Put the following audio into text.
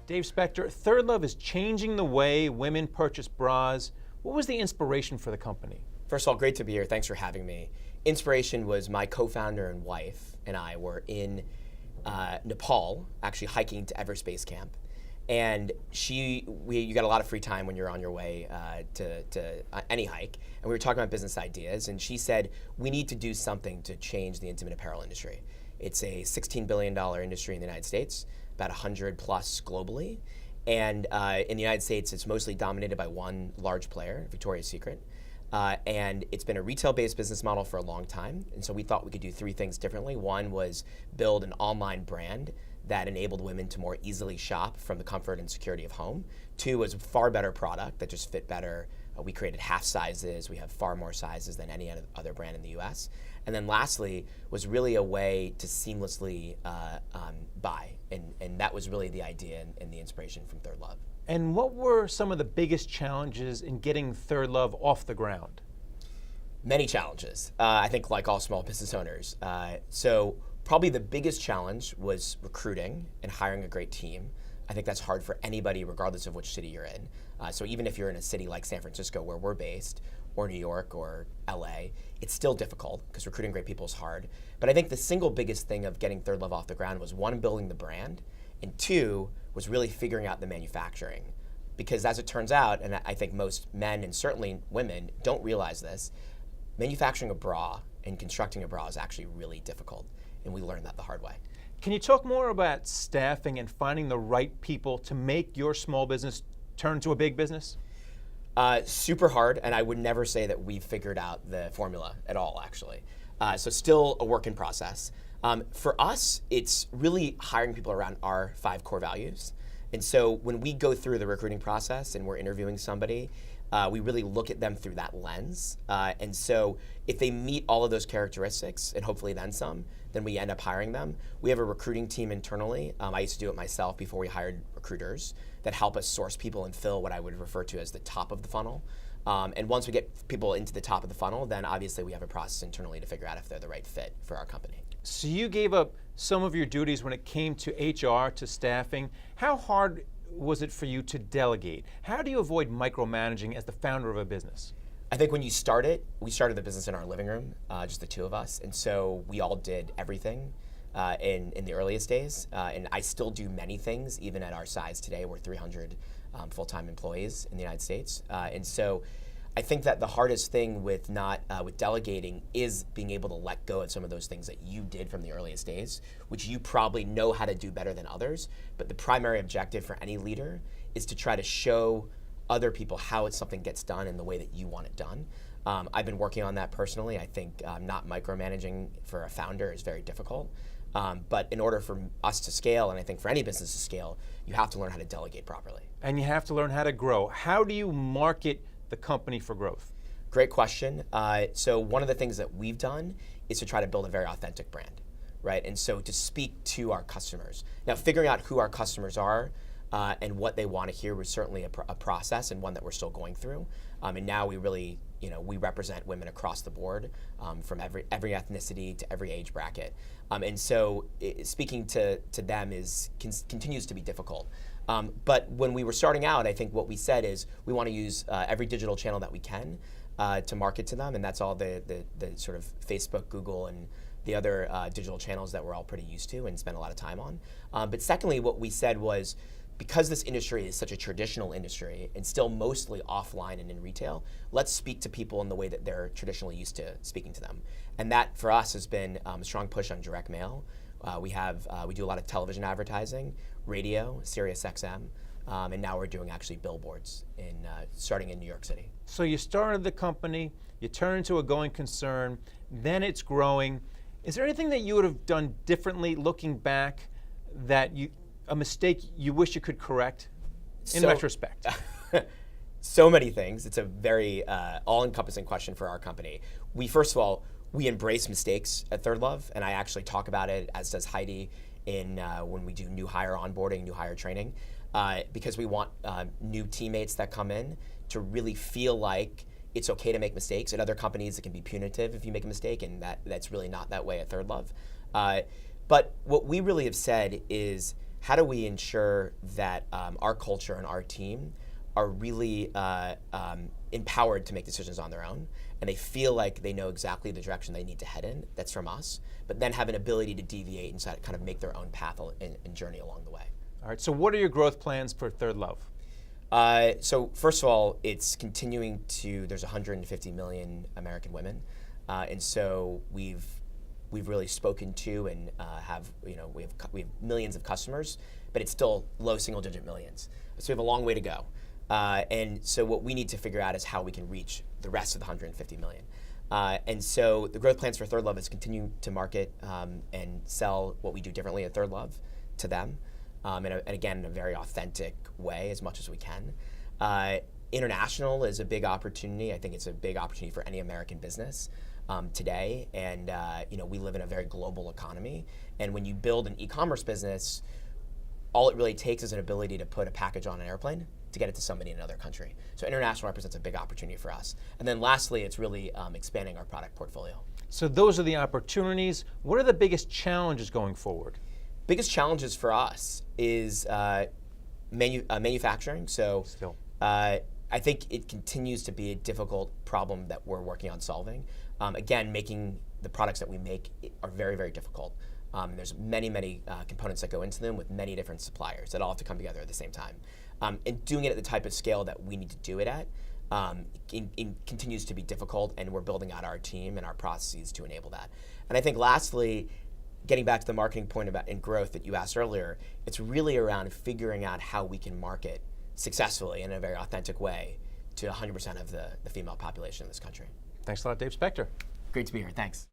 Dave Spector, ThirdLove is changing the way women purchase bras. What was the inspiration for the company? First of all, great to be here. Thanks for having me. Inspiration was my co-founder and wife and I were in Nepal, actually hiking to Everest Base Camp. And you got a lot of free time when you're on your way to any hike. And we were talking about business ideas. And she said, we need to do something to change the intimate apparel industry. It's a $16 billion industry in the United States, about 100 plus globally. And in the United States, it's mostly dominated by one large player, Victoria's Secret. And it's been a retail-based business model for a long time. And so we thought we could do three things differently. One was build an online brand that enabled women to more easily shop from the comfort and security of home. Two was a far better product that just fit better. We created half sizes. We have far more sizes than any other brand in the US. And then lastly was really a way to seamlessly buy. And that was really the idea and the inspiration from ThirdLove. And what were some of the biggest challenges in getting ThirdLove off the ground? Many challenges, I think, like all small business owners. So probably the biggest challenge was recruiting and hiring a great team. I think that's hard for anybody, regardless of which city you're in. So even if you're in a city like San Francisco, where we're based, or New York, or LA, it's still difficult because recruiting great people is hard. But I think the single biggest thing of getting ThirdLove off the ground was one, building the brand, and two, was really figuring out the manufacturing. Because as it turns out, and I think most men and certainly women don't realize this, manufacturing a bra and constructing a bra is actually really difficult. And we learned that the hard way. Can you talk more about staffing and finding the right people to make your small business turn to a big business? Super hard, and I would never say that we've figured out the formula at all, actually. So still a work in process. For us, it's really hiring people around our 5 core values. And so when we go through the recruiting process and we're interviewing somebody, we really look at them through that lens. And so if they meet all of those characteristics, and hopefully then some, then we end up hiring them. We have a recruiting team internally. I used to do it myself before we hired recruiters that help us source people and fill what I would refer to as the top of the funnel. And once we get people into the top of the funnel, then obviously we have a process internally to figure out if they're the right fit for our company. So you gave up some of your duties when it came to HR, to staffing. How hard was it for you to delegate? How do you avoid micromanaging as the founder of a business? I think when you start it, we started the business in our living room, just the two of us, and so we all did everything in the earliest days, and I still do many things, even at our size today. We're 300 full-time employees in the United States, and so I think that the hardest thing with with delegating is being able to let go of some of those things that you did from the earliest days, which you probably know how to do better than others. But the primary objective for any leader is to try to show other people how something gets done in the way that you want it done. I've been working on that personally. I think not micromanaging for a founder is very difficult. But in order for us to scale, and I think for any business to scale, you have to learn how to delegate properly. And you have to learn how to grow. How do you market the company for growth? Great question. So one of the things that we've done is to try to build a very authentic brand, right? And so to speak to our customers. Now, figuring out who our customers are and what they want to hear was certainly a process, and one that we're still going through. And now we really, we represent women across the board, from every ethnicity to every age bracket. And so speaking to them continues to be difficult. But when we were starting out, I think what we said is we want to use every digital channel that we can to market to them, and that's all the sort of Facebook, Google, and the other digital channels that we're all pretty used to and spend a lot of time on. But secondly, what we said was, because this industry is such a traditional industry and still mostly offline and in retail, let's speak to people in the way that they're traditionally used to speaking to them. And that, for us, has been a strong push on direct mail. We do a lot of television advertising, radio, Sirius XM, and now we're doing actually billboards starting in New York City. So you started the company, you turned into a going concern, then it's growing. Is there anything that you would have done differently looking back, a mistake you wish you could correct in retrospect? So many things. It's a very all-encompassing question for our company. First of all, we embrace mistakes at ThirdLove, and I actually talk about it, as does Heidi, when we do new hire onboarding, new hire training, because we want new teammates that come in to really feel like it's okay to make mistakes. At other companies, it can be punitive if you make a mistake, and that's really not that way at ThirdLove. But what we really have said is, how do we ensure that our culture and our team are really empowered to make decisions on their own, and they feel like they know exactly the direction they need to head in. That's from us, but then have an ability to deviate and kind of make their own path and journey along the way. All right, so what are your growth plans for ThirdLove? So first of all, it's continuing to. There's 150 million American women, and so we've really spoken to and we have millions of customers, but it's still low single-digit millions. So we have a long way to go. And so what we need to figure out is how we can reach the rest of the 150 million. And so the growth plans for ThirdLove is continue to market and sell what we do differently at ThirdLove to them, and again, in a very authentic way as much as we can. International is a big opportunity. I think it's a big opportunity for any American business today. And we live in a very global economy. And when you build an e-commerce business, all it really takes is an ability to put a package on an airplane to get it to somebody in another country. So international represents a big opportunity for us. And then lastly, it's really expanding our product portfolio. So those are the opportunities. What are the biggest challenges going forward? Biggest challenges for us is manufacturing. So I think it continues to be a difficult problem that we're working on solving. Again, making the products that we make are very, very difficult. There's many components that go into them with many different suppliers that all have to come together at the same time. And doing it at the type of scale that we need to do it at continues to be difficult, and we're building out our team and our processes to enable that. And I think lastly, getting back to the marketing point about in growth that you asked earlier, it's really around figuring out how we can market successfully in a very authentic way to 100% of the female population in this country. Thanks a lot, Dave Spector. Great to be here. Thanks.